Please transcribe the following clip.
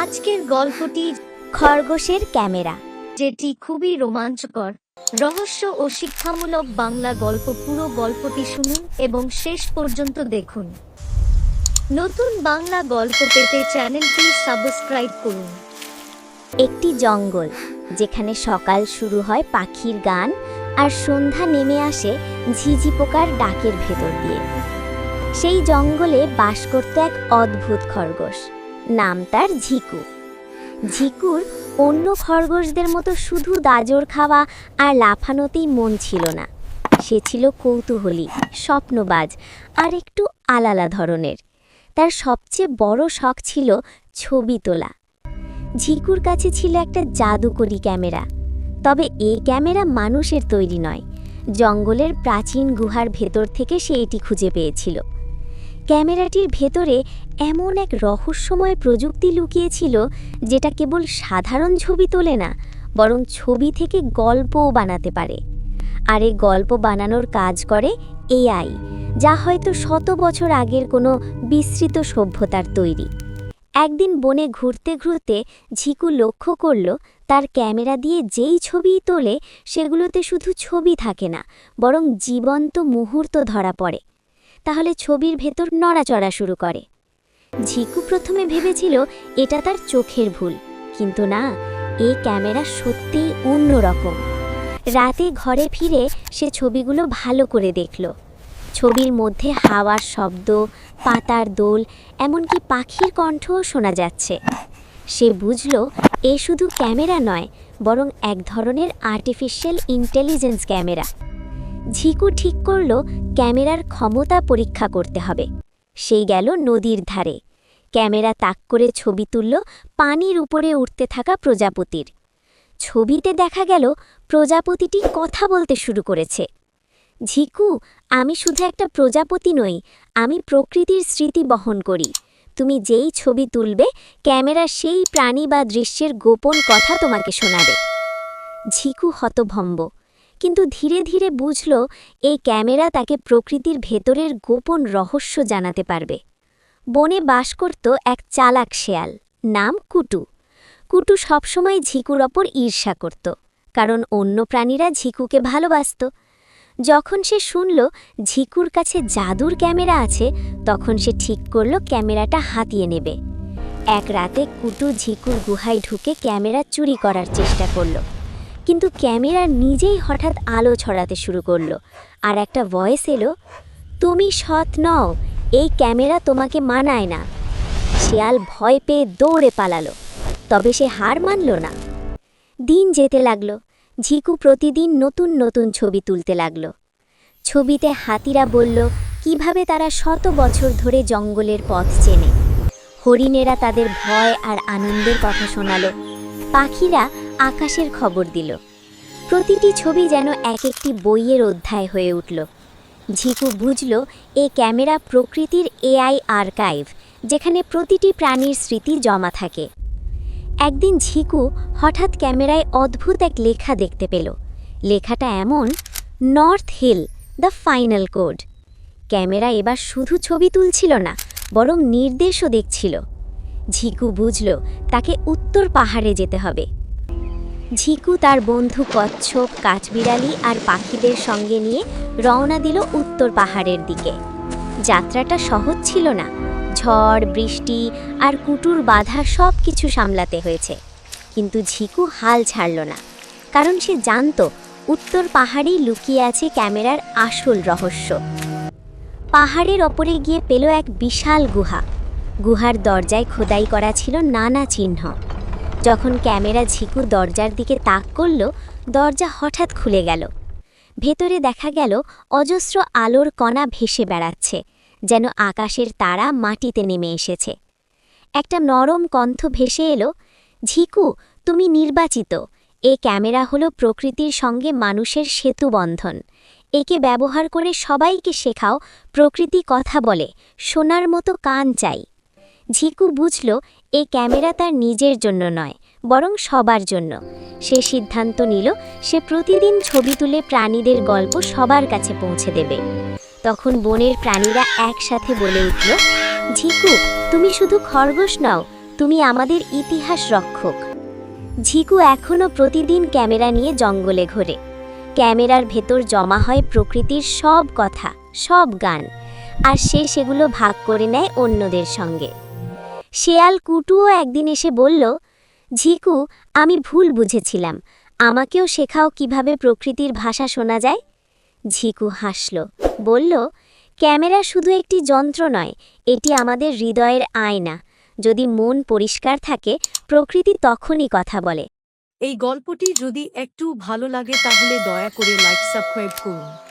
আজকের গল্পটি খরগোশের ক্যামেরা। যেটি খুবই রোমাঞ্চকর, রহস্য ও শিক্ষামূলক বাংলা গল্প। পুরো গল্পটি শুনুন এবং শেষ পর্যন্ত দেখুন। নতুন বাংলা গল্প পেতে চ্যানেলটি সাবস্ক্রাইব করুন। একটি জঙ্গল, যেখানে সকাল শুরু হয় পাখির গান আর সন্ধ্যা নেমে আসে ঝিঝি পোকার ডাকের ভেতর দিয়ে। সেই জঙ্গলে বাস করত এক অদ্ভুত খরগোশ, নাম তার ঝিকু। ঝিকুর অন্য খরগোশদের মতো শুধু গাজর খাওয়া আর লাফানোতেই মন ছিল না। সে ছিল কৌতূহলী, স্বপ্নবাজ আর একটু আলাদা ধরনের। তার সবচেয়ে বড় শখ ছিল ছবি তোলা। ঝিকুর কাছে ছিল একটা জাদুকরি ক্যামেরা, তবে এই ক্যামেরা মানুষের তৈরি নয়। জঙ্গলের প্রাচীন গুহার ভেতর থেকে সে এটি খুঁজে পেয়েছিল। ক্যামেরাটির ভেতরে এমন এক রহস্যময় প্রযুক্তি লুকিয়েছিল, যেটা কেবল সাধারণ ছবি তোলে না, বরং ছবি থেকে গল্পও বানাতে পারে। আর এই গল্প বানানোর কাজ করে এআই, যা হয়তো শত বছর আগের কোনো বিস্তৃত সভ্যতার তৈরি। একদিন বনে ঘুরতে ঘুরতে ঝিকু লক্ষ্য করল, তার ক্যামেরা দিয়ে যেই ছবি তোলে সেগুলোতে শুধু ছবি থাকে না, বরং জীবন্ত মুহূর্ত ধরা পড়ে। তাহলে ছবির ভেতর নড়াচড়া শুরু করে। ঝিকু প্রথমে ভেবেছিল এটা তার চোখের ভুল, কিন্তু না, এই ক্যামেরা সত্যিই অন্যরকম। রাতে ঘরে ফিরে সে ছবিগুলো ভালো করে দেখল। ছবির মধ্যে হাওয়ার শব্দ, পাতার দোল, এমনকি পাখির কণ্ঠও শোনা যাচ্ছে। সে বুঝল এ শুধু ক্যামেরা নয়, বরং এক ধরনের আর্টিফিশিয়াল ইন্টেলিজেন্স ক্যামেরা। ঝিকু ঠিক করল ক্যামেরার ক্ষমতা পরীক্ষা করতে হবে। সেই গেল নদীর ধারে। ক্যামেরা তাক করে ছবি তুলল পানির উপরে উঠতে থাকা প্রজাপতির। ছবিতে দেখা গেল প্রজাপতিটি কথা বলতে শুরু করেছে। ঝিকু, আমি শুধু একটা প্রজাপতি নই, আমি প্রকৃতির স্মৃতি বহন করি। তুমি যেই ছবি তুলবে, ক্যামেরা সেই প্রাণী বা দৃশ্যের গোপন কথা তোমাকে শোনাবে। ঝিকু হতভম্ব, কিন্তু ধীরে ধীরে বুঝল এই ক্যামেরা তাকে প্রকৃতির ভেতরের গোপন রহস্য জানাতে পারবে। বনে বাস করত এক চালাক শেয়াল, নাম কুটু। কুটু সবসময় ঝিকুর ওপর ঈর্ষা করত, কারণ অন্য প্রাণীরা ঝিকুকে ভালোবাসত। যখন সে শুনল ঝিকুর কাছে জাদুর ক্যামেরা আছে, তখন সে ঠিক করল ক্যামেরাটা হাতিয়ে নেবে। এক রাতে কুটু ঝিকুর গুহায় ঢুকে ক্যামেরা চুরি করার চেষ্টা করল, কিন্তু ক্যামেরা নিজেই হঠাৎ আলো ছড়াতে শুরু করল, আর একটা ভয়েস এলো, তুমি সৎ নও, এই ক্যামেরা তোমাকে মানায় না। শেয়াল ভয় পেয়ে দৌড়ে পালালো, তবে সে হার মানল না। দিন যেতে লাগলো। ঝিকু প্রতিদিন নতুন নতুন ছবি তুলতে লাগল। ছবিতে হাতিরা বলল কিভাবে তারা শত বছর ধরে জঙ্গলের পথ চেনে। হরিণেরা তাদের ভয় আর আনন্দের কথা শোনালো। পাখিরা আকাশের খবর দিল। প্রতিটি ছবি যেন এক একটি বইয়ের অধ্যায় হয়ে উঠল। ঝিকু বুঝল এ ক্যামেরা প্রকৃতির এআই আর্কাইভ, যেখানে প্রতিটি প্রাণীর স্মৃতি জমা থাকে। একদিন ঝিকু হঠাৎ ক্যামেরায় অদ্ভুত এক লেখা দেখতে পেল। লেখাটা এমন, north hill, the final code. Camera এবার শুধু ছবি তুলছিল না, বরং নির্দেশও দেখছিল। ঝিকু বুঝল তাকে উত্তর পাহাড়ে যেতে হবে। ঝিকু তার বন্ধু কচ্ছপ, কাঠবিড়ালি আর পাখিদের সঙ্গে নিয়ে রওনা দিল উত্তর পাহাড়ের দিকে। যাত্রাটা সহজ ছিল না। ঝড়, বৃষ্টি আর কুটুর বাধা সব কিছু সামলাতে হয়েছে, কিন্তু ঝিকু হাল ছাড়ল না, কারণ সে জানত উত্তর পাহাড়েই লুকিয়ে আছে ক্যামেরার আসল রহস্য। পাহাড়ের ওপরে গিয়ে পেল এক বিশাল গুহা। গুহার দরজায় খোদাই করা ছিল নানা চিহ্ন। যখন ক্যামেরা ঝিকুর দরজার দিকে তাক করল, দরজা হঠাৎ খুলে গেল। ভেতরে দেখা গেল অজস্র আলোর কণা ভেসে বেড়াচ্ছে, যেন আকাশের তারা মাটিতে নেমে এসেছে। একটা নরম কণ্ঠ ভেসে এলো, ঝিকু, তুমি নির্বাচিত। এ ক্যামেরা হলো প্রকৃতির সঙ্গে মানুষের সেতু বন্ধন। একে ব্যবহার করে সবাইকে শেখাও প্রকৃতি কথা বলে, শোনার মতো কান চাই। ঝিকু বুঝল এই ক্যামেরা তার নিজের জন্য নয়, বরং সবার জন্য। সে সিদ্ধান্ত নিল সে প্রতিদিন ছবি তুলে প্রাণীদের গল্প সবার কাছে পৌঁছে দেবে। তখন বনের প্রাণীরা একসাথে বলে উঠল, ঝিকু, তুমি শুধু খরগোশ নও, তুমি আমাদের ইতিহাস রক্ষক। ঝিকু এখনও প্রতিদিন ক্যামেরা নিয়ে জঙ্গলে ঘোরে। ক্যামেরার ভেতর জমা হয় প্রকৃতির সব কথা, সব গান, আর সে সেগুলো ভাগ করে নেয় অন্যদের সঙ্গে। শেয়াল কুটুও একদিন এসে বলল, ঝিকু, আমি ভুল বুঝেছিলাম, আমাকেও শেখাও কিভাবে প্রকৃতির ভাষা শোনা যায়। ঝিকু হাসল, বলল, ক্যামেরা শুধু একটি যন্ত্র নয়, এটি আমাদের হৃদয়ের আয়না। যদি মন পরিষ্কার থাকে, প্রকৃতি তখনই কথা বলে। এই গল্পটি যদি একটু ভালো লাগে তাহলে দয়া করে লাইক সাবস্ক্রাইব করুন।